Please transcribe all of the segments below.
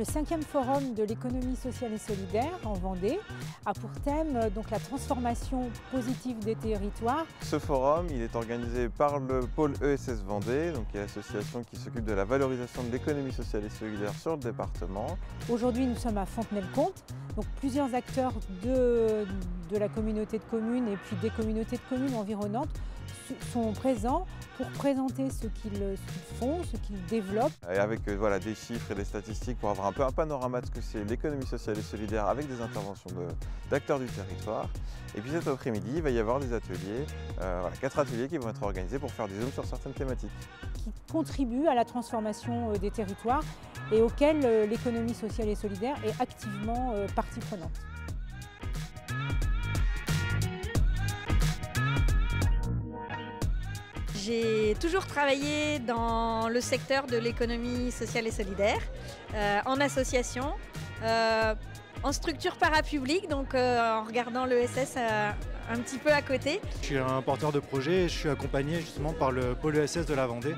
Le 5e forum de l'économie sociale et solidaire en Vendée a pour thème donc la transformation positive des territoires. Ce forum il est organisé par le pôle ESS Vendée, donc qui est l'association qui s'occupe de la valorisation de l'économie sociale et solidaire sur le département. Aujourd'hui nous sommes à Fontenay-le-Comte, donc plusieurs acteurs de la communauté de communes et puis des communautés de communes environnantes sont présents pour présenter ce qu'ils font, ce qu'ils développent. Et avec des chiffres et des statistiques pour avoir un peu un panorama de ce que c'est l'économie sociale et solidaire avec des interventions d'acteurs du territoire. Et puis cet après-midi, il va y avoir des ateliers, 4 ateliers qui vont être organisés pour faire des zooms sur certaines thématiques. Qui contribuent à la transformation des territoires et auxquels l'économie sociale et solidaire est activement partie prenante. J'ai toujours travaillé dans le secteur de l'économie sociale et solidaire, en association, en structure parapublique, donc en regardant l'ESS un petit peu à côté. Je suis un porteur de projet et je suis accompagné justement par le pôle ESS de la Vendée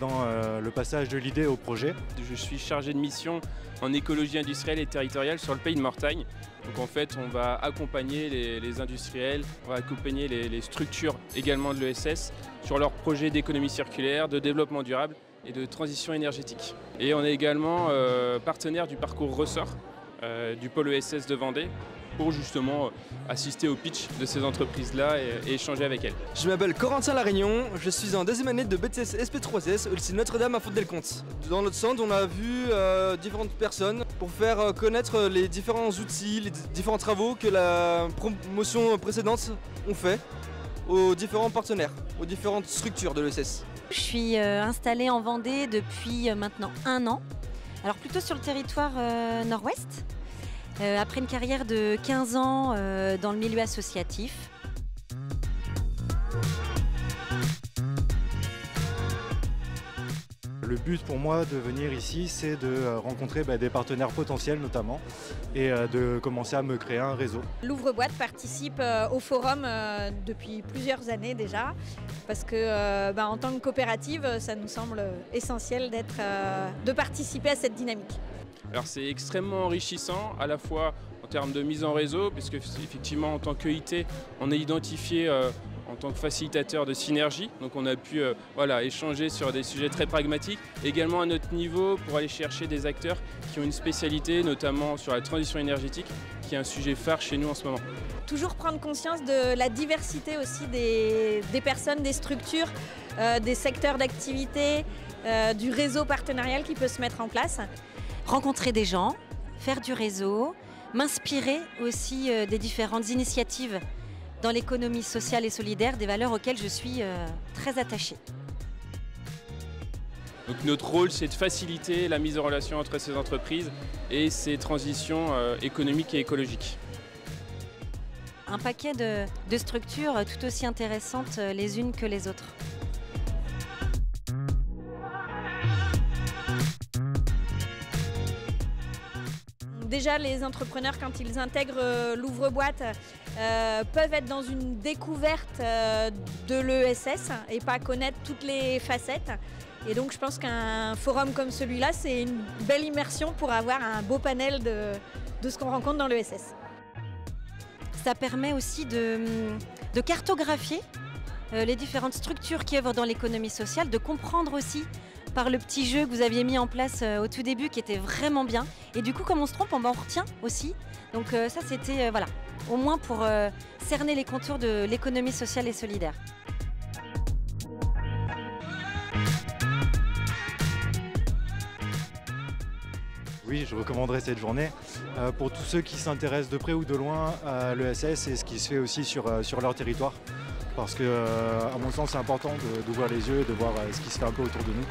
dans le passage de l'idée au projet. Je suis chargé de mission en écologie industrielle et territoriale sur le pays de Mortagne. Donc en fait, on va accompagner les industriels, on va accompagner les structures également de l'ESS sur leurs projets d'économie circulaire, de développement durable et de transition énergétique. Et on est également partenaire du parcours Ressort du pôle ESS de Vendée pour justement assister au pitch de ces entreprises-là et échanger avec elles. Je m'appelle Corentin Larignon, je suis en 2e année de BTS SP3S au lycée Notre-Dame à Fontenay-le-Comte. Dans notre centre, on a vu différentes personnes pour faire connaître les différents outils, les différents travaux que la promotion précédente ont fait aux différents partenaires, aux différentes structures de l'ESS. Je suis installée en Vendée depuis maintenant 1 an, alors plutôt sur le territoire nord-ouest. Après une carrière de 15 ans dans le milieu associatif. Le but pour moi de venir ici, c'est de rencontrer des partenaires potentiels notamment et de commencer à me créer un réseau. L'Ouvre-Boîte participe au forum depuis plusieurs années déjà, parce que en tant que coopérative, ça nous semble essentiel de participer à cette dynamique. Alors c'est extrêmement enrichissant, à la fois en termes de mise en réseau, puisque effectivement en tant qu'EIT, on est identifié en tant que facilitateur de synergie. Donc on a pu échanger sur des sujets très pragmatiques. Également à notre niveau, pour aller chercher des acteurs qui ont une spécialité, notamment sur la transition énergétique, qui est un sujet phare chez nous en ce moment. Toujours prendre conscience de la diversité aussi des personnes, des structures, des secteurs d'activité, du réseau partenarial qui peut se mettre en place. Rencontrer des gens, faire du réseau, m'inspirer aussi des différentes initiatives dans l'économie sociale et solidaire, des valeurs auxquelles je suis très attachée. Donc notre rôle, c'est de faciliter la mise en relation entre ces entreprises et ces transitions économiques et écologiques. Un paquet de structures tout aussi intéressantes les unes que les autres. Déjà, les entrepreneurs, quand ils intègrent l'Ouvre-Boîte, peuvent être dans une découverte de l'ESS et pas connaître toutes les facettes. Et donc, je pense qu'un forum comme celui-là, c'est une belle immersion pour avoir un beau panel de ce qu'on rencontre dans l'ESS. Ça permet aussi de cartographier les différentes structures qui œuvrent dans l'économie sociale, de comprendre aussi par le petit jeu que vous aviez mis en place au tout début qui était vraiment bien. Et du coup, comme on se trompe, on retient aussi. Donc ça, c'était au moins pour cerner les contours de l'économie sociale et solidaire. Oui, je recommanderais cette journée pour tous ceux qui s'intéressent de près ou de loin à l'ESS et ce qui se fait aussi sur leur territoire. Parce que, à mon sens, c'est important d'ouvrir les yeux et de voir ce qui se fait un peu autour de nous.